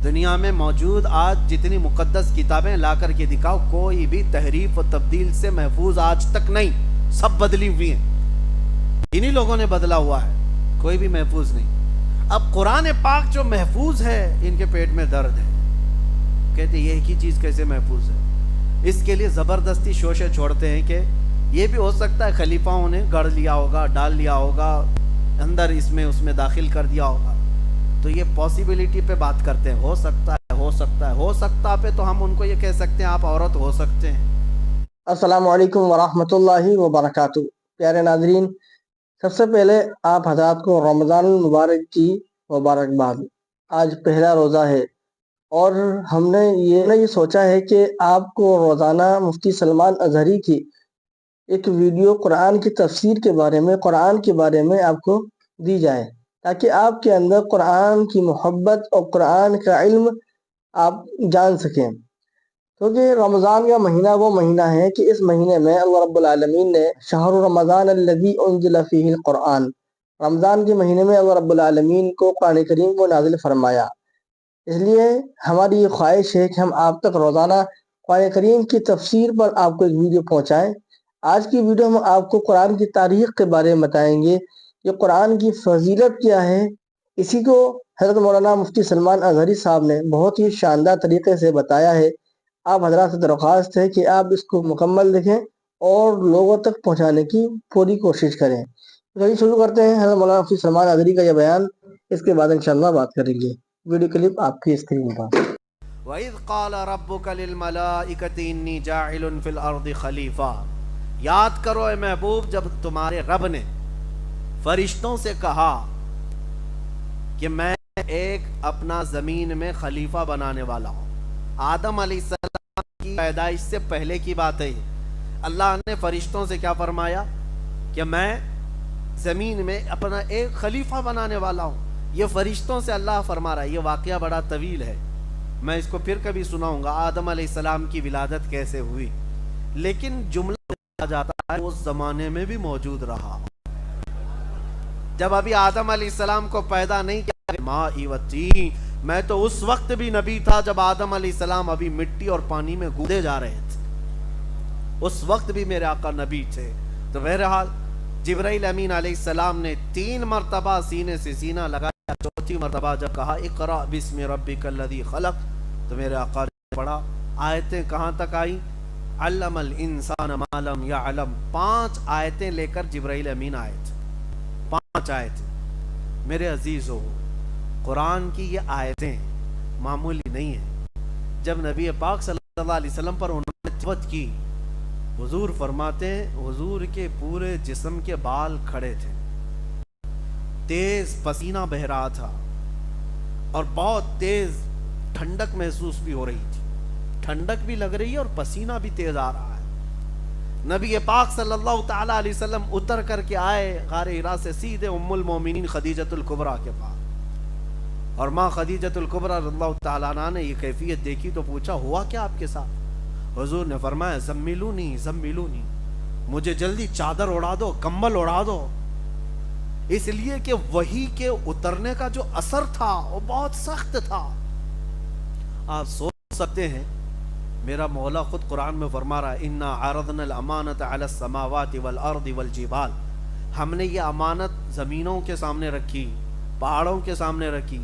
دنیا میں موجود آج جتنی مقدس کتابیں لا کر کے دکھاؤ، کوئی بھی تحریف و تبدیل سے محفوظ آج تک نہیں، سب بدلی ہوئی ہیں، انہی لوگوں نے بدلا ہوا ہے، کوئی بھی محفوظ نہیں۔ اب قرآن پاک جو محفوظ ہے، ان کے پیٹ میں درد ہے، کہتے یہ ایک ہی چیز کیسے محفوظ ہے؟ اس کے لیے زبردستی شوشے چھوڑتے ہیں کہ یہ بھی ہو سکتا ہے خلیفاؤں نے گڑھ لیا ہوگا، ڈال لیا ہوگا اندر، اس میں داخل کر دیا ہوگا، تو یہ پاسیبلٹی پہ بات کرتے ہیں، ہو سکتا ہے، ہو سکتا ہے، ہو سکتا پہ تو ہم ان کو یہ کہہ سکتے ہیں آپ عورت ہو سکتے ہیں۔ السلام علیکم ورحمۃ اللہ وبرکاتہ۔ پیارے ناظرین، سب سے پہلے آپ حضرات کو رمضان المبارک کی مبارکباد۔ آج پہلا روزہ ہے اور ہم نے یہ سوچا ہے کہ آپ کو روزانہ مفتی سلمان اظہری کی ایک ویڈیو قرآن کی تفسیر کے بارے میں، قرآن کے بارے میں آپ کو دی جائے، تاکہ آپ کے اندر قرآن کی محبت اور قرآن کا علم آپ جان سکیں۔ کیونکہ رمضان کا مہینہ وہ مہینہ ہے کہ اس مہینے میں اللہ رب العالمین نے شہر رمضان الذی انزل فیہ القرآن، رمضان کے مہینے میں اللہ رب العالمین کو قرآن کریم کو نازل فرمایا۔ اس لیے ہماری یہ خواہش ہے کہ ہم آپ تک روزانہ قرآن کریم کی تفسیر پر آپ کو ایک ویڈیو پہنچائیں۔ آج کی ویڈیو میں آپ کو قرآن کی تاریخ کے بارے میں بتائیں گے کہ قرآن کی فضیلت کیا ہے۔ اسی کو حضرت مولانا مفتی سلمان اظہری صاحب نے بہت ہی شاندار طریقے سے بتایا ہے۔ آپ حضرات سے درخواست ہے کہ آپ اس کو مکمل دیکھیں اور لوگوں تک پہنچانے کی پوری کوشش کریں۔ چلیے شروع کرتے ہیں حضرت مولانا مفتی سلمان اظہری کا یہ بیان، اس کے بعد انشاءاللہ بات کریں گے۔ ویڈیو کلپ آپ کی اسکرین پر۔ وَإِذْ قَالَ رَبُّكَ لِلْمَلَائِكَةِ إِنِّي جَاعِلٌ فِي الْأَرْضِ خَلِيفَةً، یاد کرو اے محبوب جب تمہارے رب نے فرشتوں سے کہا کہ میں ایک اپنا زمین میں خلیفہ بنانے والا ہوں۔ آدم علیہ السلام کی پیدائش سے پہلے کی بات ہے۔ اللہ نے فرشتوں سے کیا فرمایا کہ میں زمین میں اپنا ایک خلیفہ بنانے والا ہوں۔ یہ فرشتوں سے اللہ فرما رہا ہے۔ یہ واقعہ بڑا طویل ہے، میں اس کو پھر کبھی سناؤں گا، آدم علیہ السلام کی ولادت کیسے ہوئی، لیکن جملہ جاتا ہے اس زمانے میں بھی موجود رہا۔ جب ابھی آدم علیہ السلام کو پیدا نہیں کیا، ماء و طین، میں تو اس وقت بھی نبی تھا جب آدم علیہ السلام ابھی مٹی اور پانی میں گودے جا رہے تھے، اس وقت بھی میرے آقا نبی تھے۔ تو بہرحال جبرائیل امین علیہ السلام نے 3 مرتبہ سینے سے سینہ لگایا، چوتھی مرتبہ جب کہا اقرأ بسم ربک الذی خلق، تو میرے آقا نے پڑھا۔ آیتیں کہاں تک آئیں؟ علم الانسان ما لم یعلم، 5 آیتیں لے کر جبرائیل امین آئے تھے، 5 آیتیں۔ میرے عزیزو، قرآن کی یہ آیتیں معمولی نہیں ہیں۔ جب نبی پاک صلی اللہ علیہ وسلم پر انہوں نے تلاوت کی، حضور فرماتے ہیں حضور کے پورے جسم کے بال کھڑے تھے، تیز پسینہ بہ رہا تھا اور بہت تیز ٹھنڈک محسوس بھی ہو رہی تھی، ٹھنڈک بھی لگ رہی ہے اور پسینہ بھی تیز آ رہا ہے۔ نبی پاک صلی اللہ تعالی علیہ وسلم اتر کر کے آئے غار حرا سے سیدھے ام المومنین خدیجۃ الکبریٰ کے پاس، اور ماں خدیجۃ الکبریٰ رضی اللہ تعالیٰ عنہ نے یہ کیفیت دیکھی تو پوچھا ہوا کیا آپ کے ساتھ؟ حضور نے فرمایا زملونی زملونی، مجھے جلدی چادر اڑا دو، کمبل اڑا دو، اس لیے کہ وحی کے اترنے کا جو اثر تھا وہ بہت سخت تھا۔ آپ سوچ سکتے ہیں میرا مولا خود قرآن میں فرما رہا ہے انا عرضنا الامانۃ علی السماوات والارض والجبال، ہم نے یہ امانت زمینوں کے سامنے رکھی، پہاڑوں کے سامنے رکھی،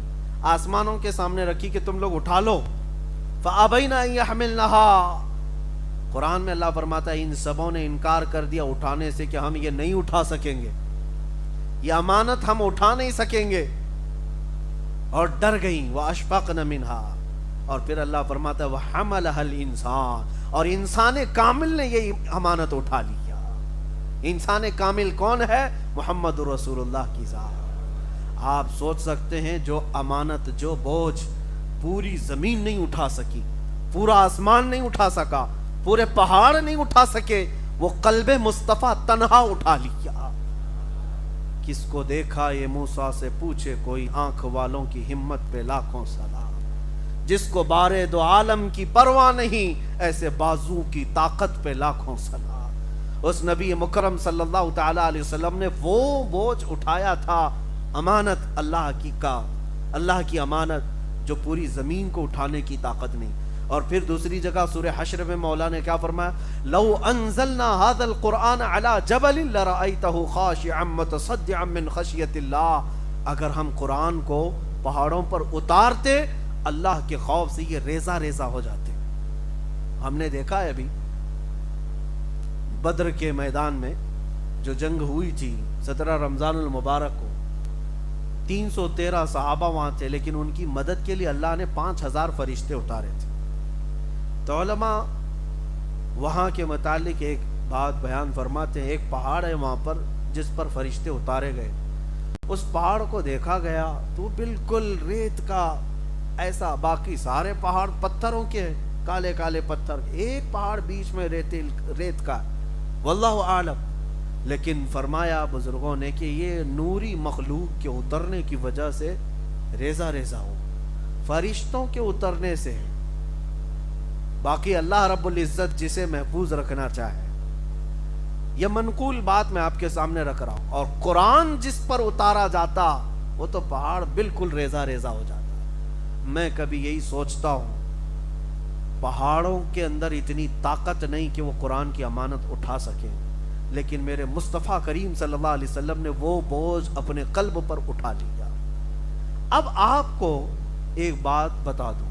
آسمانوں کے سامنے رکھی کہ تم لوگ اٹھا لو، فابین ان یحملنها، قرآن میں اللہ فرماتا ہے ان سبوں نے انکار کر دیا اٹھانے سے کہ ہم یہ نہیں اٹھا سکیں گے، یہ امانت ہم اٹھا نہیں سکیں گے، اور ڈر گئیں، واشفقن منها، اور پھر اللہ فرماتا ہے وحملها الانسان، اور انسان کامل نے یہ امانت اٹھا لیا۔ انسان کامل کون ہے؟ محمد رسول اللہ کی ذات۔ آپ سوچ سکتے ہیں جو امانت، جو بوجھ پوری زمین نہیں اٹھا سکی، پورا آسمان نہیں اٹھا سکا، پورے پہاڑ نہیں اٹھا سکے، وہ قلب مصطفیٰ تنہا اٹھا لیا۔ کس کو دیکھا یہ موسیٰ سے پوچھے کوئی، آنکھ والوں کی ہمت پہ لاکھوں سلام، جس کو بارے دو عالم کی پرواہ نہیں، ایسے بازو کی طاقت پہ لاکھوں سلام۔ اس نبی مکرم صلی اللہ تعالی علیہ وسلم نے وہ بوجھ اٹھایا تھا، امانت اللہ کی امانت جو پوری زمین کو اٹھانے کی طاقت نہیں. اور پھر دوسری جگہ سورہ حشر میں مولا نے کیا فرمایا؟ لو انزلنا هذا القرآن على جبل لرأيته خاشعا متصدعا من خشیۃ اللہ. اگر ہم قرآن کو پہاڑوں پر اتارتے اللہ کے خوف سے یہ ریزہ ریزہ ہو جاتے. ہم نے دیکھا ہے ابھی بدر کے میدان میں جو جنگ ہوئی تھی 17 رمضان المبارک کو، 313 صحابہ وہاں تھے، لیکن ان کی مدد کے لیے اللہ نے 5000 فرشتے اتارے تھے. تو علماء وہاں کے متعلق ایک بات بیان فرماتے ہیں، ایک پہاڑ ہے وہاں پر جس پر فرشتے اتارے گئے. اس پہاڑ کو دیکھا گیا تو بالکل ریت کا ایسا، باقی سارے پہاڑ پتھروں کے، کالے کالے پتھر، ایک پہاڑ بیچ میں ریت کا، واللہ عالم. لیکن فرمایا بزرگوں نے کہ یہ نوری مخلوق کے اترنے کی وجہ سے ریزہ ریزہ ہو، فرشتوں کے اترنے سے. باقی اللہ رب العزت جسے محفوظ رکھنا چاہے، یہ منقول بات میں آپ کے سامنے رکھ رہا ہوں. اور قرآن جس پر اتارا جاتا وہ تو پہاڑ بالکل ریزہ ریزہ ہو جاتا. میں کبھی یہی سوچتا ہوں پہاڑوں کے اندر اتنی طاقت نہیں کہ وہ قرآن کی امانت اٹھا سکیں، لیکن میرے مصطفیٰ کریم صلی اللہ علیہ وسلم نے وہ بوجھ اپنے قلب پر اٹھا لیا. اب آپ کو ایک بات بتا دوں،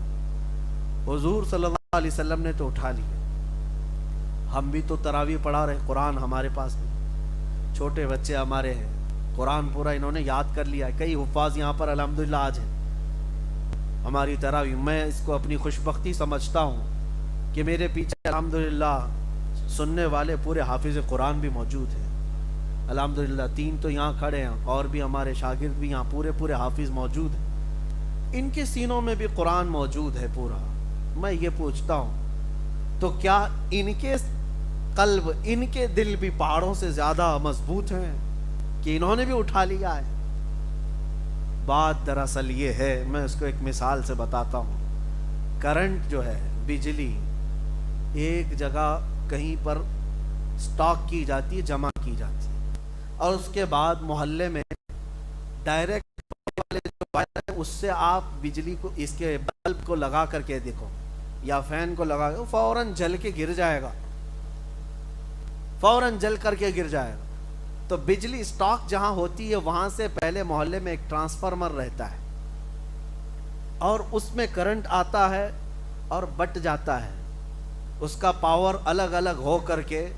حضور صلی اللہ علیہ وسلم نے تو اٹھا لیا، ہم بھی تو تراویح پڑھا رہے، قرآن ہمارے پاس بھی، چھوٹے بچے ہمارے ہیں، قرآن پورا انہوں نے یاد کر لیا. کئی حفاظ یہاں پر الحمدللہ آج ہیں ہماری تراویح. میں اس کو اپنی خوشبختی سمجھتا ہوں کہ میرے پیچھے الحمدللہ سننے والے پورے حافظ قرآن بھی موجود ہیں. الحمدللہ 3 تو یہاں کھڑے ہیں، اور بھی ہمارے شاگرد بھی یہاں پورے حافظ موجود ہیں. ان کے سینوں میں بھی قرآن موجود ہے پورا. میں یہ پوچھتا ہوں تو کیا ان کے قلب، ان کے دل بھی پہاڑوں سے زیادہ مضبوط ہیں کہ انہوں نے بھی اٹھا لیا ہے؟ بات دراصل یہ ہے، میں اس کو ایک مثال سے بتاتا ہوں. کرنٹ جو ہے، بجلی ایک جگہ کہیں پر سٹاک کی جاتی ہے، جمع کی جاتی ہے، اور اس کے بعد محلے میں ڈائریکٹ والے جو وائر ہے اس سے آپ بجلی کو، اس کے بلب کو لگا کر کے دیکھو یا فین کو لگا کے، فوراً جل کے گر جائے گا، فوراً جل کر کے گر جائے گا. تو بجلی سٹاک جہاں ہوتی ہے وہاں سے پہلے محلے میں ایک ٹرانسفارمر رہتا ہے، اور اس میں کرنٹ آتا ہے اور بٹ جاتا ہے. اس کا پاور الگ الگ ہو کر کے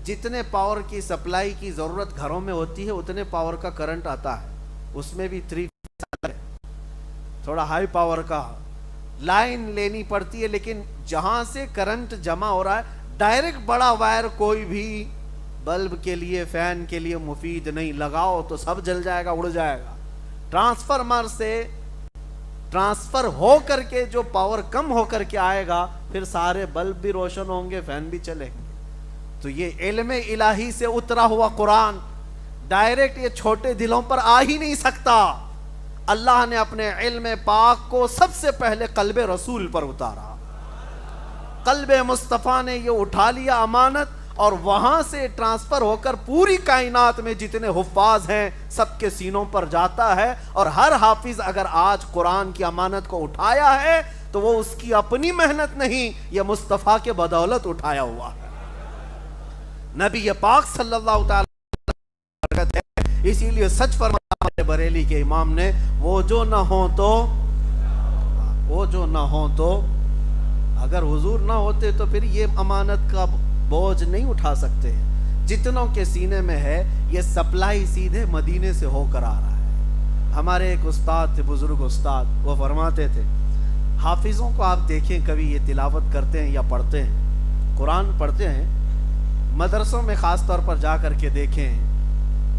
جتنے پاور کی سپلائی کی ضرورت گھروں میں ہوتی ہے اتنے پاور کا کرنٹ آتا ہے. اس میں بھی 3 فیز تھوڑا ہائی پاور کا لائن لینی پڑتی ہے، لیکن جہاں سے کرنٹ جمع ہو رہا ہے ڈائریکٹ بڑا وائر کوئی بھی بلب کے لیے، فین کے لیے مفید نہیں. لگاؤ تو سب جل جائے گا، اڑ جائے گا. ٹرانسفارمر سے ٹرانسفر ہو کر کے جو پاور کم ہو کر کے آئے گا، پھر سارے بلب بھی روشن ہوں گے، فین بھی چلیں گے. تو یہ علم الہی سے اترا ہوا قرآن ڈائریکٹ یہ چھوٹے دلوں پر آ ہی نہیں سکتا. اللہ نے اپنے علم پاک کو سب سے پہلے قلب رسول پر اتارا. قلب مصطفیٰ نے یہ اٹھا لیا امانت، اور وہاں سے ٹرانسفر ہو کر پوری کائنات میں جتنے حفاظ ہیں سب کے سینوں پر جاتا ہے. اور ہر حافظ اگر آج قرآن کی امانت کو اٹھایا ہے تو وہ اس کی اپنی محنت نہیں، یہ مصطفیٰ کے بدولت اٹھایا ہوا ہے. نبی پاک صلی اللہ تعالی برکت ہے. اسی لیے سچ فرمایا بریلی کے امام نے، وہ جو نہ ہو تو اگر حضور نہ ہوتے تو پھر یہ امانت کا بوجھ نہیں اٹھا سکتے. جتنوں کے سینے میں ہے یہ سپلائی سیدھے مدینے سے ہو کر آ رہا ہے. ہمارے ایک استاد تھے، بزرگ استاد، وہ فرماتے تھے حافظوں کو آپ دیکھیں کبھی یہ تلاوت کرتے ہیں یا پڑھتے ہیں، قرآن پڑھتے ہیں، مدرسوں میں خاص طور پر جا کر کے دیکھیں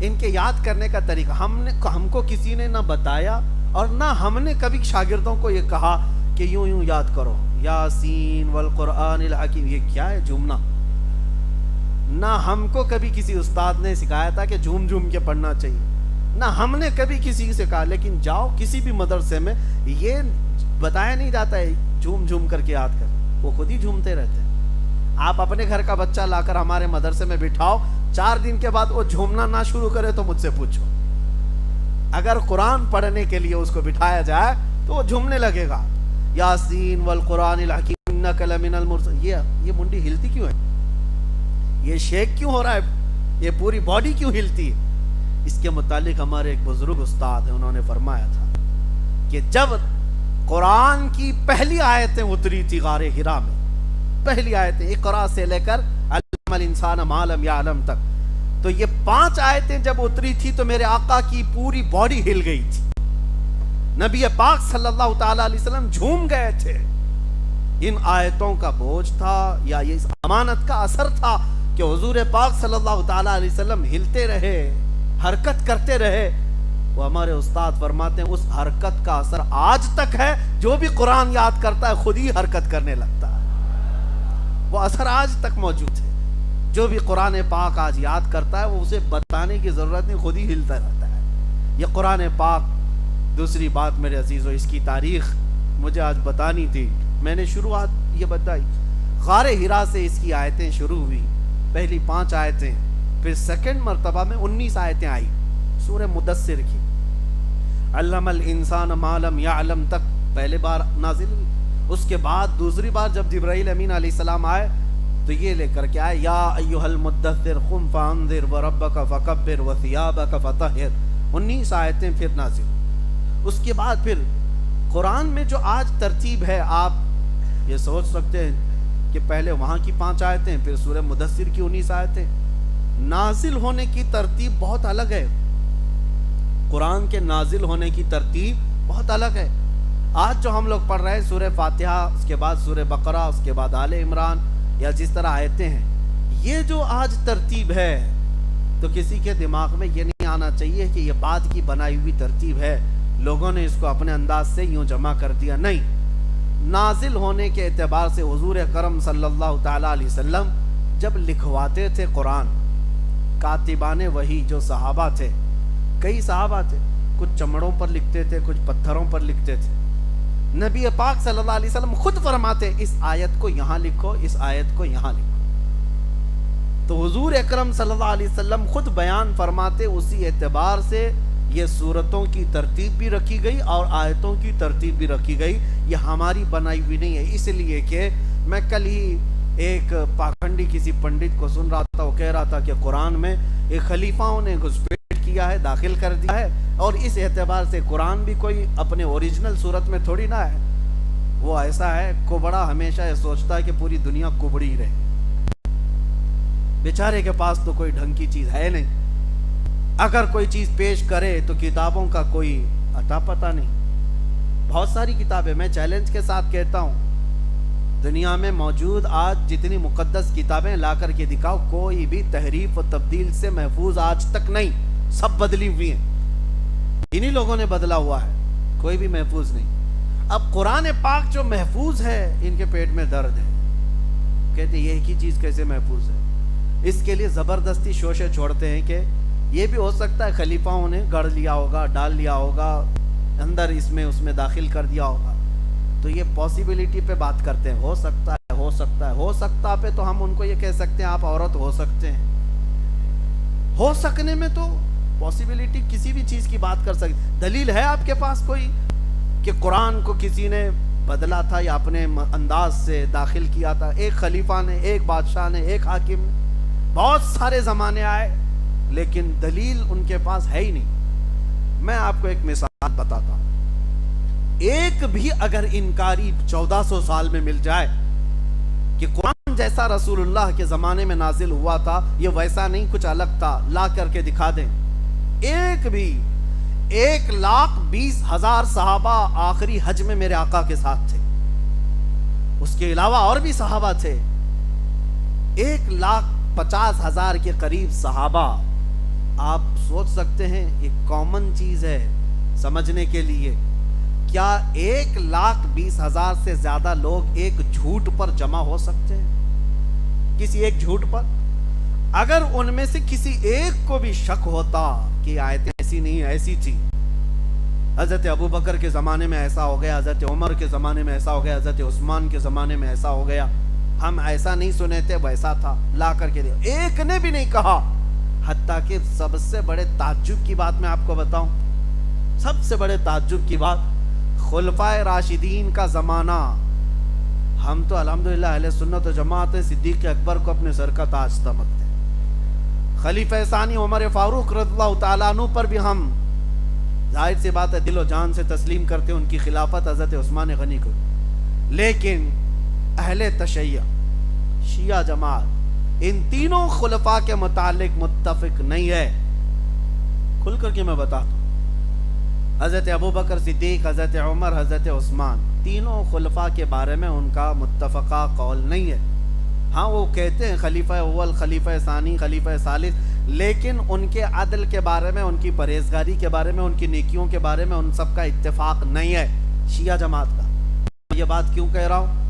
ان کے یاد کرنے کا طریقہ. ہم کو کسی نے نہ بتایا اور نہ ہم نے کبھی شاگردوں کو یہ کہا کہ یوں یاد کرو، یاسین والقرآن الحکیم. یہ کیا ہے جھومنا؟ نہ ہم کو کبھی کسی استاد نے سکھایا تھا کہ جھوم کے پڑھنا چاہیے، نہ ہم نے کبھی کسی سے کہا. لیکن جاؤ کسی بھی مدرسے میں یہ بتایا نہیں جاتا ہے جھوم کر کے یاد کر، وہ خود ہی جھومتے رہتے ہیں. آپ اپنے گھر کا بچہ لا کر ہمارے مدرسے میں بٹھاؤ، 4 دن کے بعد وہ جھومنا نہ شروع کرے تو مجھ سے پوچھو. اگر قرآن پڑھنے کے لیے اس کو بٹھایا جائے تو وہ جھومنے لگے گا. یاسین والقرآن الحکیم انک لمن المرسلین. یہ منڈی ہلتی کیوں ہے؟ یہ شیک کیوں ہو رہا ہے؟ یہ پوری باڈی کیوں ہلتی ہے؟ اس کے متعلق ہمارے ایک بزرگ استاد ہیں، انہوں نے فرمایا تھا کہ جب قرآن کی پہلی آیتیں اتری تھی غار حرا میں، پہلی آیتیں اقرا سے لے کر علم الانسان ما لم یعلم تک، تو یہ 5 آیتیں جب اتری تھی تو میرے آقا کی پوری باڈی ہل گئی تھی. نبی پاک صلی اللہ تعالی علیہ وسلم جھوم گئے تھے. ان آیتوں کا بوجھ تھا یا یہ اس امانت کا اثر تھا کہ حضور پاک صلی اللہ تعالی علیہ وسلم ہلتے رہے، حرکت کرتے رہے. وہ ہمارے استاد فرماتے ہیں اس حرکت کا اثر آج تک ہے. جو بھی قرآن یاد کرتا ہے خود ہی حرکت کرنے لگتا ہے. وہ اثر آج تک موجود ہے. جو بھی قرآن پاک آج یاد کرتا ہے وہ اسے بتانے کی ضرورت نہیں، خود ہی ہلتا رہتا ہے. یہ قرآن پاک. دوسری بات میرے عزیزو، اس کی تاریخ مجھے آج بتانی تھی، میں نے شروعات یہ بتائی. غار حرا سے اس کی آیتیں شروع ہوئی، پہلی 5 آیتیں، پھر سیکنڈ مرتبہ میں 19 آیتیں آئی سورہ مدثر کی. علم الانسان ما لم یعلم تک پہلے بار نازل ہوئی. اس کے بعد دوسری بار جب جبرائیل امین علیہ السلام آئے تو یہ لے کر کے آئے یا ایھا المدثر قم فانذر وربک فکبر وثیابک فطہر. 19 آیتیں پھر نازل. اس کے بعد پھر قرآن میں جو آج ترتیب ہے، آپ یہ سوچ سکتے ہیں کہ پہلے وہاں کی 5 آیتیں پھر سورہ مدثر کی 19 آیتیں. نازل ہونے کی ترتیب بہت الگ ہے. قرآن کے نازل ہونے کی ترتیب بہت الگ ہے. آج جو ہم لوگ پڑھ رہے ہیں سورہ فاتحہ، اس کے بعد سورہ بقرہ، اس کے بعد آل عمران، یا جس طرح آیتیں ہیں، یہ جو آج ترتیب ہے تو کسی کے دماغ میں یہ نہیں آنا چاہیے کہ یہ بعد کی بنائی ہوئی ترتیب ہے، لوگوں نے اس کو اپنے انداز سے یوں جمع کر دیا. نہیں، نازل ہونے کے اعتبار سے حضور اکرم صلی اللہ تعالی علیہ وسلم جب لکھواتے تھے قرآن، کاتبان وحی جو صحابہ تھے، کئی صحابہ تھے، کچھ چمڑوں پر لکھتے تھے، کچھ پتھروں پر لکھتے تھے. نبی پاک صلی اللہ علیہ وسلم خود فرماتے اس آیت کو یہاں لکھو، اس آیت کو یہاں لکھو. تو حضور اکرم صلی اللہ علیہ وسلم خود بیان فرماتے، اسی اعتبار سے یہ سورتوں کی ترتیب بھی رکھی گئی اور آیتوں کی ترتیب بھی رکھی گئی. یہ ہماری بنائی ہوئی نہیں ہے. اس لیے کہ میں کل ہی ایک پاکھنڈی کسی پنڈت کو سن رہا تھا، وہ کہہ رہا تھا کہ قرآن میں ایک خلیفاؤں نے گھسپیٹ کیا ہے، داخل کر دیا ہے، اور اس اعتبار سے قرآن بھی کوئی اپنے اوریجنل صورت میں تھوڑی نہ ہے. وہ ایسا ہے، کوبڑا ہمیشہ یہ سوچتا ہے کہ پوری دنیا کوبڑی رہے. بیچارے کے پاس تو کوئی ڈھنگ کی چیز ہے نہیں. اگر کوئی چیز پیش کرے تو کتابوں کا کوئی اتا پتہ نہیں. بہت ساری کتابیں، میں چیلنج کے ساتھ کہتا ہوں، دنیا میں موجود آج جتنی مقدس کتابیں لا کر کے دکھاؤ، کوئی بھی تحریف و تبدیل سے محفوظ آج تک نہیں. سب بدلی ہوئی ہیں، انہی لوگوں نے بدلا ہوا ہے، کوئی بھی محفوظ نہیں. اب قرآن پاک جو محفوظ ہے، ان کے پیٹ میں درد ہے. کہتے ہیں یہ ایک ہی چیز کیسے محفوظ ہے؟ اس کے لیے زبردستی شوشے چھوڑتے ہیں کہ یہ بھی ہو سکتا ہے خلیفاؤں نے گڑھ لیا ہوگا، ڈال لیا ہوگا اندر، اس میں داخل کر دیا ہوگا. تو یہ پاسیبلٹی پہ بات کرتے ہیں، ہو سکتا ہے، ہو سکتا ہے، ہو سکتا پہ تو ہم ان کو یہ کہہ سکتے ہیں آپ عورت ہو سکتے ہیں. ہو سکنے میں تو پاسیبلٹی کسی بھی چیز کی بات کر سکتے. دلیل ہے آپ کے پاس کوئی کہ قرآن کو کسی نے بدلا تھا یا اپنے انداز سے داخل کیا تھا؟ ایک خلیفہ نے، ایک بادشاہ نے، ایک حاکم نے. بہت سارے زمانے آئے لیکن دلیل ان کے پاس ہے ہی نہیں. میں آپ کو ایک مثال بتاتا ہوں. ایک بھی اگر انکاری 1400 سال میں مل جائے کہ قرآن جیسا رسول اللہ کے زمانے میں نازل ہوا تھا، یہ ویسا نہیں کچھ الگ تھا، لا کر کے دکھا دیں. ایک بھی 1,20,000 صحابہ آخری حج میں میرے آقا کے ساتھ تھے. اس کے علاوہ اور بھی صحابہ تھے. 1,50,000 کے قریب صحابہ. آپ سوچ سکتے ہیں ایک کامن چیز ہے سمجھنے کے لیے، کیا 1,20,000 سے زیادہ لوگ ایک جھوٹ پر جمع ہو سکتے ہیں؟ کسی ایک جھوٹ پر. اگر ان میں سے کسی ایک کو بھی شک ہوتا کہ آیتیں ایسی نہیں ایسی تھی، حضرت ابوبکر کے زمانے میں ایسا ہو گیا، حضرت عمر کے زمانے میں ایسا ہو گیا، حضرت عثمان کے زمانے میں ایسا ہو گیا، ہم ایسا نہیں سنے تھے، ویسا تھا، لا کر کے دیا، ایک نے بھی نہیں کہا. حتیٰ کہ سب سے بڑے تعجب کی بات میں آپ کو بتاؤں، سب سے بڑے تعجب کی بات، خلفائے راشدین کا زمانہ، ہم تو الحمدللہ اہل سنت و جماعت صدیق اکبر کو اپنے سر کا تاج سمجھتے ہیں، خلیفہ ثانی عمر فاروق رضی اللہ تعالیٰ عنہ پر بھی ہم ظاہر سی بات ہے دل و جان سے تسلیم کرتے ہیں، ان کی خلافت حضرت عثمان غنی کو، لیکن اہل تشیع شیعہ جماعت ان تینوں خلفاء کے متعلق متفق نہیں ہے۔ کھل کر کے میں بتاتا ہوں، حضرت ابوبکر صدیق، حضرت عمر، حضرت عثمان، تینوں خلفاء کے بارے میں ان کا متفقہ قول نہیں ہے۔ ہاں وہ کہتے ہیں خلیفہ اول، خلیفہ ثانی، خلیفہ ثالث، لیکن ان کے عدل کے بارے میں، ان کی پرہیزگاری کے بارے میں، ان کی نیکیوں کے بارے میں ان سب کا اتفاق نہیں ہے شیعہ جماعت کا۔ یہ بات کیوں کہہ رہا ہوں؟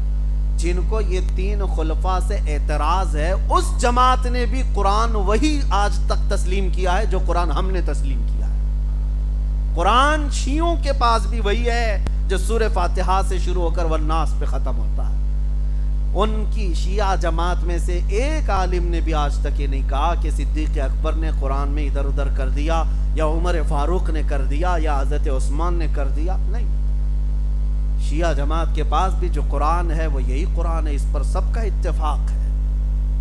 جن کو یہ تین خلفاء سے اعتراض ہے، اس جماعت نے بھی قرآن وہی آج تک تسلیم کیا ہے جو قرآن ہم نے تسلیم کیا ہے۔ قرآن شیعوں کے پاس بھی وہی ہے جو سورہ فاتحہ سے شروع ہو کر والناس پہ ختم ہوتا ہے۔ ان کی شیعہ جماعت میں سے ایک عالم نے بھی آج تک یہ نہیں کہا کہ صدیق اکبر نے قرآن میں ادھر ادھر کر دیا، یا عمر فاروق نے کر دیا، یا حضرت عثمان نے کر دیا، نہیں۔ شیعہ جماعت کے پاس بھی جو قرآن ہے وہ یہی قرآن ہے، اس پر سب کا اتفاق ہے۔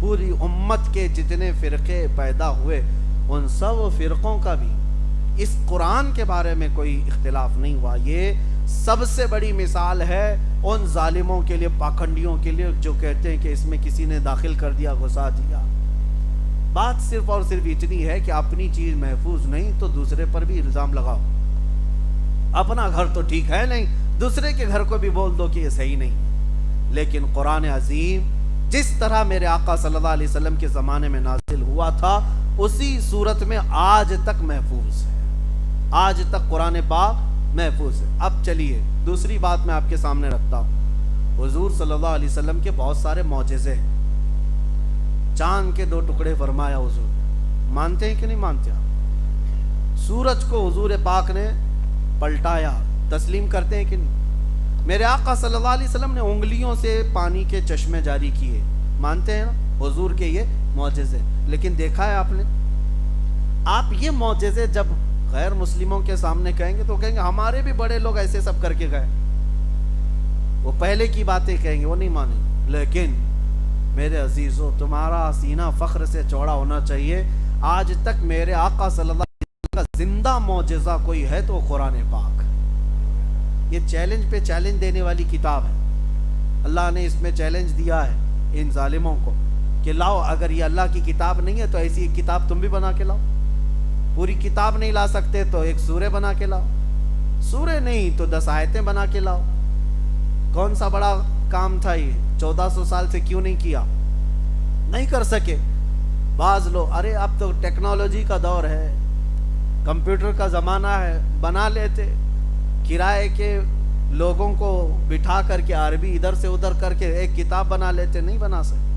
پوری امت کے جتنے فرقے پیدا ہوئے ان سب فرقوں کا بھی اس قرآن کے بارے میں کوئی اختلاف نہیں ہوا۔ یہ سب سے بڑی مثال ہے ان ظالموں کے لیے، پاکھنڈیوں کے لیے جو کہتے ہیں کہ اس میں کسی نے داخل کر دیا، گھسا دیا۔ بات صرف اور صرف اتنی ہے کہ اپنی چیز محفوظ نہیں تو دوسرے پر بھی الزام لگاؤ۔ اپنا گھر تو ٹھیک ہے نہیں، دوسرے کے گھر کو بھی بول دو کہ یہ صحیح نہیں۔ لیکن قرآن عظیم جس طرح میرے آقا صلی اللہ علیہ وسلم کے زمانے میں نازل ہوا تھا اسی صورت میں آج تک محفوظ ہے، آج تک قرآن پاک محفوظ ہے۔ اب چلیے دوسری بات میں آپ کے سامنے رکھتا ہوں۔ حضور صلی اللہ علیہ وسلم کے بہت سارے معجزے ہیں۔ چاند کے 2 ٹکڑے فرمایا حضور، مانتے ہیں کہ نہیں مانتے آپ؟ سورج کو حضور پاک نے پلٹایا، تسلیم کرتے ہیں کہ نہیں؟ میرے آقا صلی اللہ علیہ وسلم نے انگلیوں سے پانی کے چشمے جاری کیے، مانتے ہیں نا حضور کے یہ معجزے؟ لیکن دیکھا ہے آپ نے، آپ یہ معجزے جب غیر مسلموں کے سامنے کہیں گے تو کہیں گے ہمارے بھی بڑے لوگ ایسے سب کر کے گئے، وہ پہلے کی باتیں کہیں گے، وہ نہیں مانیں گے۔ لیکن میرے عزیزو، تمہارا سینہ فخر سے چوڑا ہونا چاہیے، آج تک میرے آقا صلی اللہ علیہ وسلم کا زندہ معجزہ کوئی ہے تو قرآن پاک۔ یہ چیلنج پہ چیلنج دینے والی کتاب ہے، اللہ نے اس میں چیلنج دیا ہے ان ظالموں کو کہ لاؤ، اگر یہ اللہ کی کتاب نہیں ہے تو ایسی ایک کتاب تم بھی بنا کے لاؤ۔ پوری کتاب نہیں لا سکتے تو ایک سورہ بنا کے لاؤ، سورہ نہیں تو 10 آیتیں بنا کے لاؤ۔ کون سا بڑا کام تھا یہ؟ 1400 سال سے کیوں نہیں کیا؟ نہیں کر سکے۔ بعض لوگ ارے اب تو ٹیکنالوجی کا دور ہے، کمپیوٹر کا زمانہ ہے، بنا لیتے، کرائے کے لوگوں کو بٹھا کر کے عربی ادھر سے ادھر کر کے ایک کتاب بنا لیتے۔ نہیں بنا سکتے،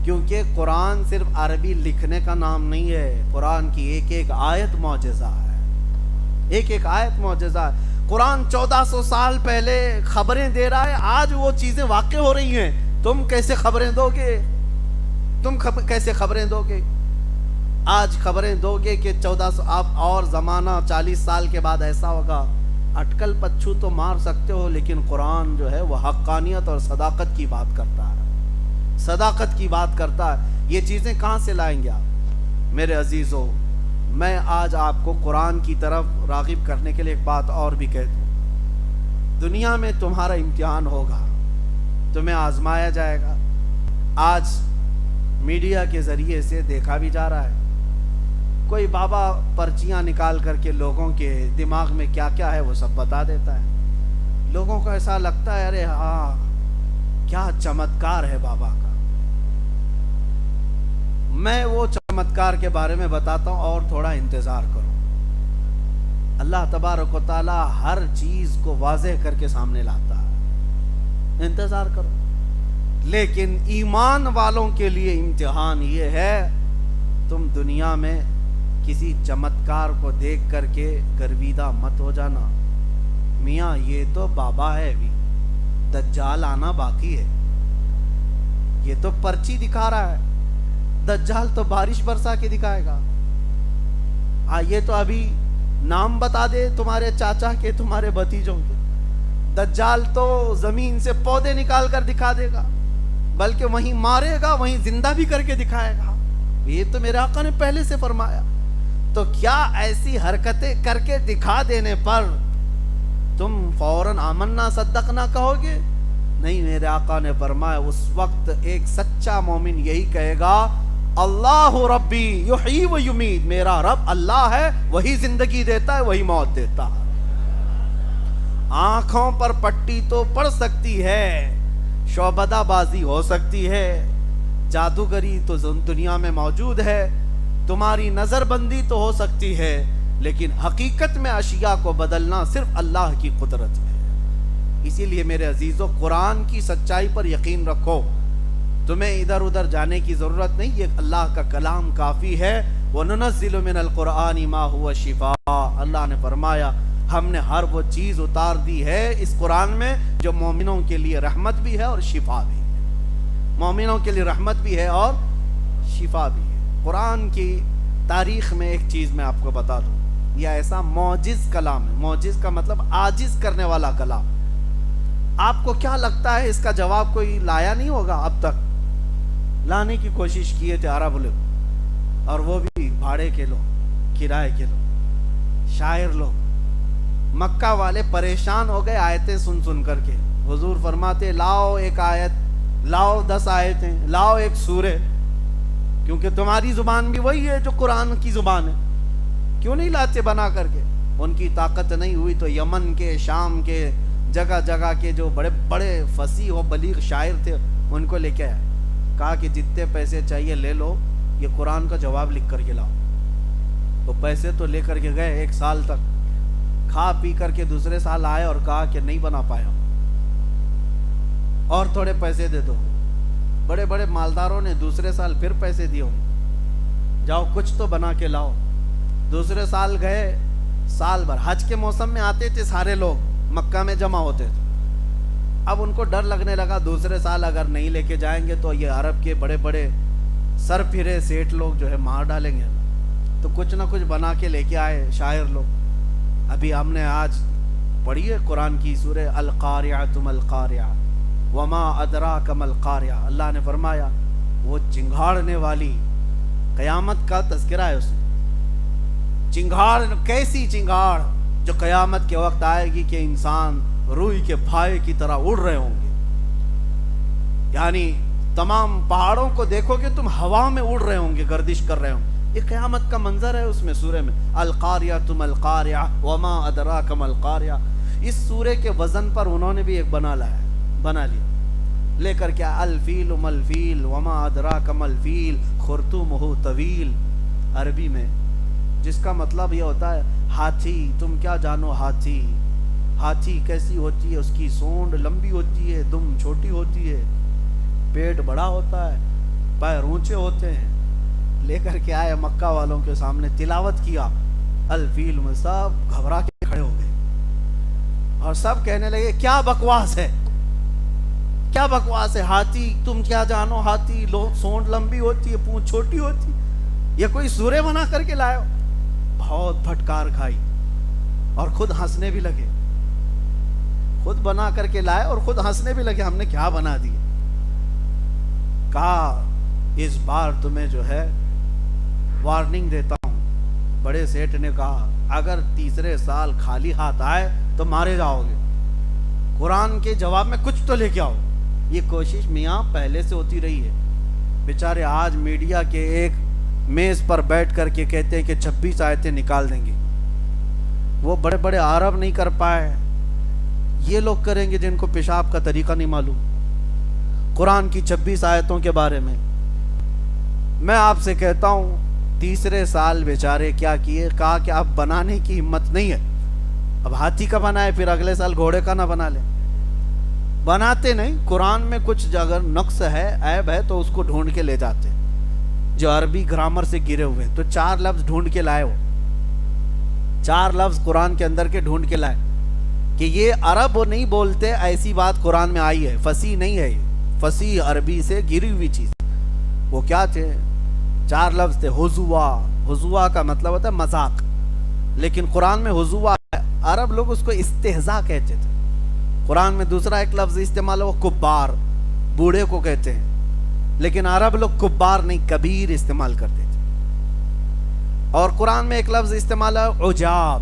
کیونکہ قرآن صرف عربی لکھنے کا نام نہیں ہے، قرآن کی ایک ایک آیت معجزہ ہے، ایک ایک آیت معجزہ ہے۔ قرآن 1400 سال پہلے خبریں دے رہا ہے، آج وہ چیزیں واقع ہو رہی ہیں، تم کیسے خبریں دو گے؟ تم کیسے خبریں دو گے؟ آج خبریں دو گے کہ 1400 آپ اور زمانہ 40 سال کے بعد ایسا ہوگا، اٹکل پچھو تو مار سکتے ہو، لیکن قرآن جو ہے وہ حقانیت اور صداقت کی بات کرتا ہے، صداقت کی بات کرتا ہے۔ یہ چیزیں کہاں سے لائیں گے آپ؟ میرے عزیزو، میں آج آپ کو قرآن کی طرف راغب کرنے کے لیے ایک بات اور بھی کہہ دوں۔ دنیا میں تمہارا امتحان ہوگا، تمہیں آزمایا جائے گا۔ آج میڈیا کے ذریعے سے دیکھا بھی جا رہا ہے، کوئی بابا پرچیاں نکال کر کے لوگوں کے دماغ میں کیا کیا ہے وہ سب بتا دیتا ہے۔ لوگوں کو ایسا لگتا ہے ارے ہاں کیا چمتکار ہے بابا کا۔ میں وہ چمتکار کے بارے میں بتاتا ہوں اور تھوڑا انتظار کرو۔ اللہ تبارک و تعالی ہر چیز کو واضح کر کے سامنے لاتا ہے، انتظار کرو۔ لیکن ایمان والوں کے لیے امتحان یہ ہے، تم دنیا میں کسی چمتکار کو دیکھ کر کے گرویدہ مت ہو جانا، میاں یہ تو بابا ہے، بھی دجال آنا باقی ہے، یہ تو پرچی دکھا رہا ہے، دجال تو بارش برسا کے دکھائے گا۔ یہ تو ابھی نام بتا دے تمہارے چاچا کے، تمہارے بھتیجوں کے، دجال تو زمین سے پودے نکال کر دکھا دے گا، بلکہ وہیں مارے گا، وہیں زندہ بھی کر کے دکھائے گا. یہ تو میرے آقا نے پہلے سے فرمایا. تو کیا ایسی حرکتیں کر کے دکھا دینے پر تم فوراً آمنا صدقنا کہو گے؟ نہیں، میرے آقا نے فرمایا اس وقت ایک سچا مومن یہی کہے گا اللہ ربی یحیی و یمیت، میرا رب اللہ ہے، وہی زندگی دیتا ہے، وہی موت دیتا ہے. آنکھوں پر پٹی تو پڑ سکتی ہے، شعبدہ بازی ہو سکتی ہے، جادوگری تو دنیا میں موجود ہے، تمہاری نظر بندی تو ہو سکتی ہے، لیکن حقیقت میں اشیاء کو بدلنا صرف اللہ کی قدرت ہے. اسی لیے میرے عزیزو، قرآن کی سچائی پر یقین رکھو، تمہیں ادھر ادھر جانے کی ضرورت نہیں، یہ اللہ کا کلام کافی ہے. وَنُنَزِّلُ مِنَ الْقُرْآنِ مَا هُوَ شِفَاء، اللہ نے فرمایا ہم نے ہر وہ چیز اتار دی ہے اس قرآن میں جو مومنوں کے لیے رحمت بھی ہے اور شفا بھی ہے. مومنوں کے لیے رحمت بھی ہے اور شفا بھی ہے. قرآن کی تاریخ میں ایک چیز میں آپ کو بتا دوں، یہ ایسا معجز کلام ہے. معجز کا مطلب عاجز کرنے والا کلام. آپ کو کیا لگتا ہے اس کا جواب کوئی لایا نہیں ہوگا؟ اب تک لانے کی کوشش کیے تھے عرب لوگ، اور وہ بھی بھاڑے کے لوگ، کرائے کے لوگ، شاعر لوگ. مکہ والے پریشان ہو گئے آیتیں سن سن کر کے. حضور فرماتے لاؤ ایک آیت، لاؤ 10 آیتیں، لاؤ ایک سورہ، کیونکہ تمہاری زبان بھی وہی ہے جو قرآن کی زبان ہے، کیوں نہیں لاتے بنا کر کے؟ ان کی طاقت نہیں ہوئی تو یمن کے، شام کے، جگہ جگہ کے جو بڑے بڑے فصیح و بلیغ شاعر تھے ان کو لے کے آئے، کہا کہ جتنے پیسے چاہیے لے لو، یہ قرآن کا جواب لکھ کر کے لاؤ. تو پیسے تو لے کر کے گئے، 1 سال تک کھا پی کر کے دوسرے سال آئے اور کہا کہ نہیں بنا پایا، اور تھوڑے پیسے دے دو. بڑے بڑے مالداروں نے دوسرے سال پھر پیسے دیے، جاؤ کچھ تو بنا کے لاؤ. دوسرے سال گئے، سال بھر حج کے موسم میں آتے تھے سارے لوگ، مکہ میں جمع ہوتے تھے. اب ان کو ڈر لگنے لگا دوسرے سال اگر نہیں لے کے جائیں گے تو یہ عرب کے بڑے بڑے سر پھرے سیٹ لوگ جو ہے مار ڈالیں گے. تو کچھ نہ کچھ بنا کے لے کے آئے شاعر لوگ. ابھی ہم نے آج پڑھی ہے قرآن کی سورہ القاریعۃ ما القاریعۃ وما ادراک ما القاریعۃ. اللہ نے فرمایا وہ چنگھاڑنے والی، قیامت کا تذکرہ ہے اس میں. چنگھاڑ، کیسی چنگھاڑ جو قیامت کے وقت آئے گی کہ انسان روئی کے پھائے کی طرح اڑ رہے ہوں گے. یعنی تمام پہاڑوں کو دیکھو گے تم ہوا میں اڑ رہے ہوں گے، گردش کر رہے ہوں گے. یہ قیامت کا منظر ہے اس میں سورہ میں. القاریعۃ ما القاریعۃ وما ادراک ما القاریعۃ. اس سورے کے وزن پر انہوں نے بھی ایک بنا لیا، لے کر کے الفیل ما الفیل وما ادراک ما الفیل خرطومہ طویل، عربی میں جس کا مطلب یہ ہوتا ہے ہاتھی. تم کیا جانو ہاتھی، ہاتھی کیسی ہوتی ہے، اس کی سونڈ لمبی ہوتی ہے، دم چھوٹی ہوتی ہے، پیٹ بڑا ہوتا ہے، پیر اونچے ہوتے ہیں. لے کر کے آئے مکہ والوں کے سامنے، تلاوت کیا الفیل میں، سب گھبرا کے کھڑے ہو گئے اور سب کہنے لگے کیا بکواس ہے، کیا بکواس ہے. ہاتھی، تم کیا جانو ہاتھی، سونڈ لمبی ہوتی ہے، پونچھ چھوٹی ہوتی، یہ کوئی سورہ بنا کر کے لائے ہو. بہت پھٹکار کھائی اور خود ہنسنے بھی لگے. خود بنا کر کے لائے اور خود ہنسنے بھی لگے، ہم نے کیا بنا دیا. کہا اس بار تمہیں جو ہے وارننگ دیتا ہوں. بڑے سیٹ نے کہا اگر تیسرے سال خالی ہاتھ آئے تو مارے جاؤ گے، قرآن کے جواب میں کچھ تو لے کے آؤ. یہ کوشش میاں پہلے سے ہوتی رہی ہے. بیچارے آج میڈیا کے ایک میز پر بیٹھ کر کے کہتے ہیں کہ 26 آیتیں نکال دیں گے. وہ بڑے بڑے عرب نہیں کر پائے، یہ لوگ کریں گے جن کو پیشاب کا طریقہ نہیں معلوم. قرآن کی 26 آیتوں کے بارے میں میں آپ سے کہتا ہوں، تیسرے سال بیچارے کیا کیے، کہا کہ اب بنانے کی ہمت نہیں ہے، اب ہاتھی کا بنائے پھر اگلے سال گھوڑے کا نہ بنا لیں. بناتے نہیں. قرآن میں کچھ اگر نقص ہے، عیب ہے تو اس کو ڈھونڈ کے لے جاتے جو عربی گرامر سے گرے ہوئے. تو 4 لفظ ڈھونڈ کے لائے، وہ 4 لفظ قرآن کے اندر کے ڈھونڈ کے لائے کہ یہ عرب وہ نہیں بولتے، ایسی بات قرآن میں آئی ہے، فصیح نہیں ہے، فصیح عربی سے گری ہوئی چیز. وہ کیا تھے؟ 4 لفظ تھے. حضوا، حضوا کا مطلب ہوتا ہے مذاق، لیکن قرآن میں حضوا عرب لوگ اس کو استہزاء کہتے تھے. قرآن میں دوسرا ایک لفظ استعمال ہے وہ کبار، بوڑھے کو کہتے ہیں، لیکن عرب لوگ کبار نہیں کبیر استعمال کرتے تھے. اور قرآن میں ایک لفظ استعمال ہے عجاب،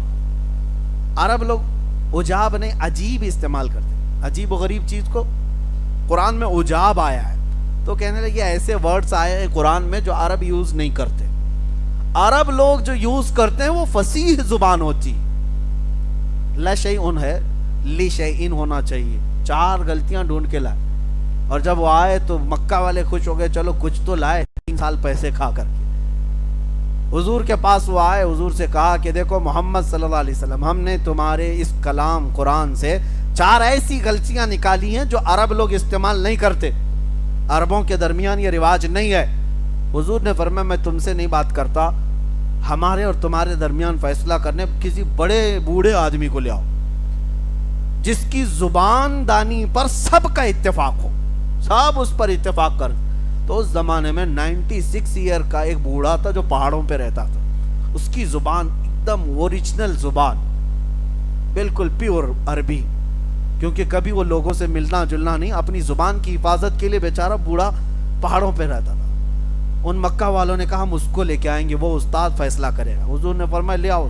عرب لوگ عجاب نہیں عجیب استعمال کرتے. عجیب و غریب چیز کو قرآن میں عجاب آیا ہے تو کہنے لگے ایسے ورڈز آئے ہیں قرآن میں جو عرب یوز نہیں کرتے. عرب لوگ جو یوز کرتے ہیں وہ فصیح زبان ہوتی. لشیء ہے، لشیء ہونا چاہیے. 4 غلطیاں ڈھونڈ کے لائے اور جب وہ آئے تو مکہ والے خوش ہو گئے، چلو کچھ تو لائے 3 سال پیسے کھا کر کے. حضور کے پاس وہ آئے، حضور سے کہا کہ دیکھو محمد صلی اللہ علیہ وسلم، ہم نے تمہارے اس کلام قرآن سے 4 ایسی غلطیاں نکالی ہیں جو عرب لوگ استعمال نہیں کرتے، عربوں کے درمیان یہ رواج نہیں ہے. حضور نے فرمایا میں تم سے نہیں بات کرتا، ہمارے اور تمہارے درمیان فیصلہ کرنے کسی بڑے بوڑھے آدمی کو لے آؤ جس کی زبان دانی پر سب کا اتفاق ہو، سب اس پر اتفاق کر. تو اس زمانے میں 96 ایئر کا ایک بوڑھا تھا جو پہاڑوں پہ رہتا تھا. اس کی زبان ایک دم اوریجنل زبان، بالکل پیور عربی، کیونکہ کبھی وہ لوگوں سے ملنا جلنا نہیں، اپنی زبان کی حفاظت کے لیے بیچارہ بوڑھا پہاڑوں پہ رہتا تھا. ان مکہ والوں نے کہا ہم اس کو لے کے آئیں گے، وہ استاد فیصلہ کرے گا. حضور نے فرمایا لے آؤ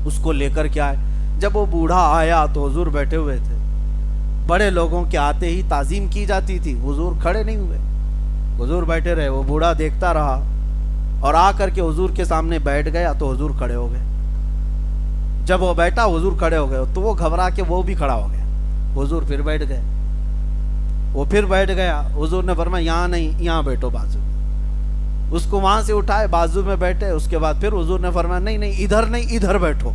اس کو لے کر کے آئے. جب وہ بوڑھا آیا تو حضور بیٹھے ہوئے تھے. بڑے لوگوں کے آتے ہی تعظیم کی جاتی تھی، حضور کھڑے نہیں ہوئے، حضور بیٹھے رہے. وہ بوڑھا دیکھتا رہا اور آ کر کے حضور کے سامنے بیٹھ گیا تو حضور کھڑے ہو گئے. جب وہ بیٹھا حضور کھڑے ہو گئے تو وہ گھبرا کے وہ بھی کھڑا ہو گیا. حضور پھر بیٹھ گئے، وہ پھر بیٹھ گیا. حضور نے فرمایا یہاں نہیں، یہاں بیٹھو بازو. اس کو وہاں سے اٹھائے بازو میں بیٹھے. اس کے بعد پھر حضور نے فرمایا نہیں نہیں ادھر نہیں، ادھر بیٹھو.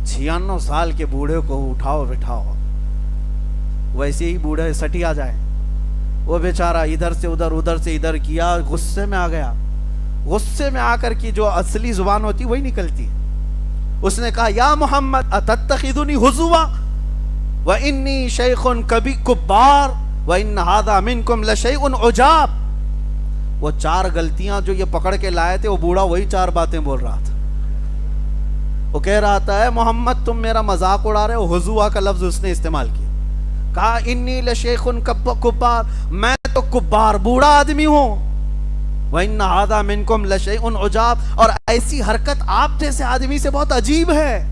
96 سال کے بوڑھے کو اٹھاؤ بٹھاؤ، ویسے ہی بوڑھے سٹیا جائے. وہ بیچارہ ادھر سے ادھر، ادھر سے ادھر کیا، غصے میں آ گیا. غصے میں آ کر کی جو اصلی زبان ہوتی وہی نکلتی. اس نے کہا یا محمد اتتخذنی حضوا وانی شیخ کبار وان ھذا منکم لشیء عجاب. وہ 4 غلطیاں جو یہ پکڑ کے لائے تھے، وہ بوڑھا وہی 4 باتیں بول رہا تھا. وہ کہہ رہا تھا اے محمد تم میرا مذاق اڑا رہے ہو. حضوا کا لفظ اس نے استعمال کیا. کہا انی لشیخ کبار، میں تو کبار بوڑھا آدمی ہوں. وَإِنَّ هَذَا مِنْكُمْ لَشَيْءٌ عُجَابٌ، اور ایسی حرکت آپ جیسے آدمی سے بہت عجیب ہے.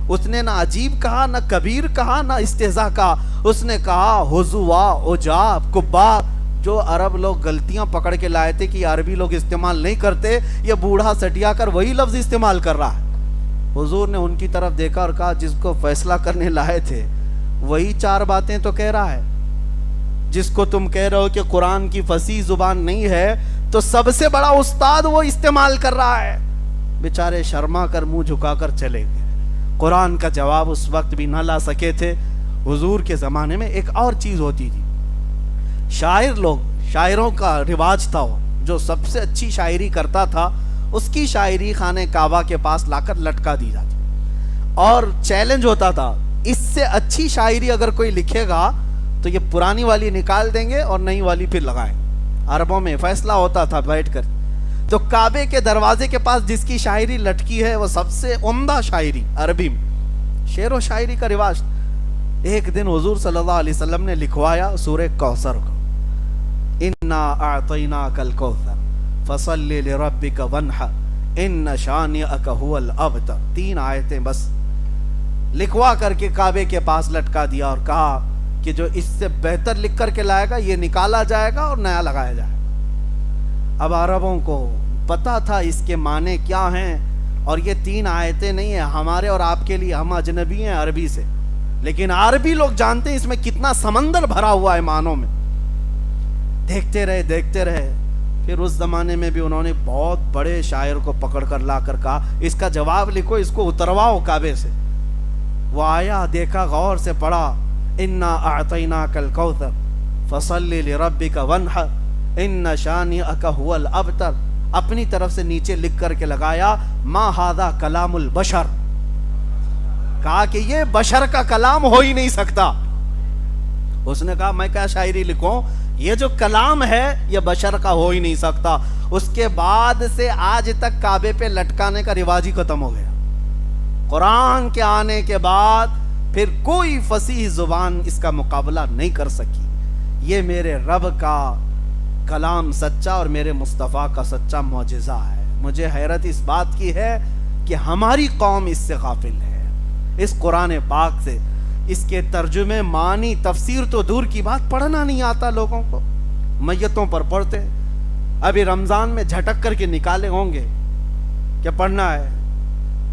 اس نے نہ عجیب کہا، نہ کبیر کہا، نہ استہزاء کہا. اس نے کہا حضوا، عجاب، کبار. جو عرب لوگ غلطیاں پکڑ کے لائے تھے کہ عربی لوگ استعمال نہیں کرتے، یہ بوڑھا سٹیا کر وہی لفظ استعمال کر رہا ہے. حضور نے ان کی طرف دیکھا اور کہا جس کو فیصلہ کرنے لائے تھے وہی 4 باتیں تو کہہ رہا ہے. جس کو تم کہہ رہے ہو کہ قرآن کی فصیح زبان نہیں ہے، تو سب سے بڑا استاد وہ استعمال کر رہا ہے. بیچارے شرما کر منہ جھکا کر چلے گئے. قرآن کا جواب اس وقت بھی نہ لا سکے تھے. حضور کے زمانے میں ایک اور چیز ہوتی تھی. شاعر لوگ، شاعروں کا رواج تھا، جو سب سے اچھی شاعری کرتا تھا اس کی شاعری خانہ کعبہ کے پاس لا کر لٹکا دی جاتی. اور چیلنج ہوتا تھا اس سے اچھی شاعری اگر کوئی لکھے گا تو یہ پرانی والی نکال دیں گے اور نئی والی پھر لگائیں. عربوں میں فیصلہ ہوتا تھا بیٹھ کر. تو کعبے کے دروازے کے پاس جس کی شاعری لٹکی ہے وہ سب سے عمدہ شاعری عربی میں، شعر و شاعری کا رواج. ایک دن حضور صلی اللہ علیہ وسلم نے لکھوایا سورہ کوثر کو، انا اعطیناک الکوثر فصل لربک وانحر ان شانئک هو الابتر. 3 آیتیں بس لکھوا کر کے کعبے کے پاس لٹکا دیا اور کہا کہ جو اس سے بہتر لکھ کر کے لائے گا یہ نکالا جائے گا اور نیا لگایا جائے گا. اب عربوں کو پتا تھا اس کے معنی کیا ہیں، اور یہ 3 آیتیں نہیں ہیں ہمارے اور آپ کے لیے، ہم اجنبی ہیں عربی سے، لیکن عربی لوگ جانتے ہیں اس میں کتنا سمندر بھرا ہوا ہے معنوں میں. دیکھتے رہے دیکھتے رہے. پھر اس زمانے میں بھی انہوں نے بہت بڑے شاعر کو پکڑ کر لا کر کہا اس کا جواب لکھو، اس کو اترواؤ کعبے سے. وہ آیا، دیکھا، غور سے پڑھا، انا اعطیناک الکوثر فصل لربک وانحر ان شانئک هو الابتر. اپنی طرف سے نیچے لکھ کر کے لگایا ما ھذا کلام البشر. کہا کہ یہ بشر کا کلام ہو ہی نہیں سکتا. اس نے کہا میں کیا شاعری لکھوں، یہ جو کلام ہے یہ بشر کا ہو ہی نہیں سکتا. اس کے بعد سے آج تک کعبے پہ لٹکانے کا رواج ہی ختم ہو گیا. قرآن کے آنے کے بعد پھر کوئی فصیح زبان اس کا مقابلہ نہیں کر سکی. یہ میرے رب کا کلام سچا اور میرے مصطفیٰ کا سچا معجزہ ہے. مجھے حیرت اس بات کی ہے کہ ہماری قوم اس سے غافل ہے، اس قرآن پاک سے. اس کے ترجمے، معنی، تفسیر تو دور کی بات، پڑھنا نہیں آتا لوگوں کو. میتوں پر پڑھتے، ابھی رمضان میں جھٹک کر کے نکالے ہوں گے کہ پڑھنا ہے.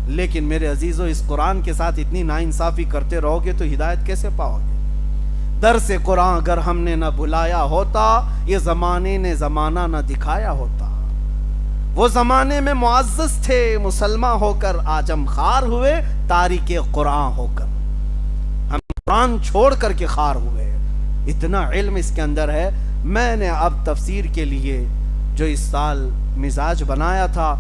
لیکن میرے عزیزو، اس قرآن کے ساتھ اتنی ناانصافی کرتے رہو گے تو ہدایت کیسے پاؤ گے؟ درس قرآن اگر ہم نے نہ بلایا ہوتا، یہ زمانے نے زمانہ نہ دکھایا ہوتا. وہ زمانے میں معزز تھے مسلمان ہو کر، آج ہم خار ہوئے تاریک قرآن ہو کر. ہم قرآن چھوڑ کر کے خار ہوئے. اتنا علم اس کے اندر ہے. میں نے اب تفسیر کے لیے جو اس سال مزاج بنایا تھا،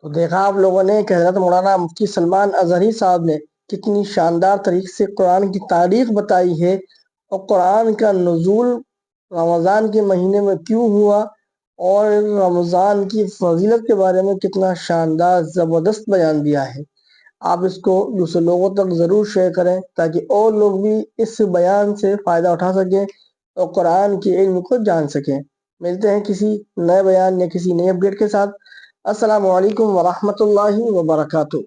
تو دیکھا آپ لوگوں نے کہ حضرت مولانا مفتی سلمان اظہری صاحب نے کتنی شاندار طریقے سے قرآن کی تاریخ بتائی ہے، اور قرآن کا نزول رمضان کے مہینے میں کیوں ہوا، اور رمضان کی فضیلت کے بارے میں کتنا شاندار زبردست بیان دیا ہے. آپ اس کو دوسرے لوگوں تک ضرور شیئر کریں تاکہ اور لوگ بھی اس بیان سے فائدہ اٹھا سکیں اور قرآن کے علم کو جان سکیں. ملتے ہیں کسی نئے بیان یا کسی نئے اپڈیٹ کے ساتھ. السلام علیکم ورحمۃ اللہ وبرکاتہ.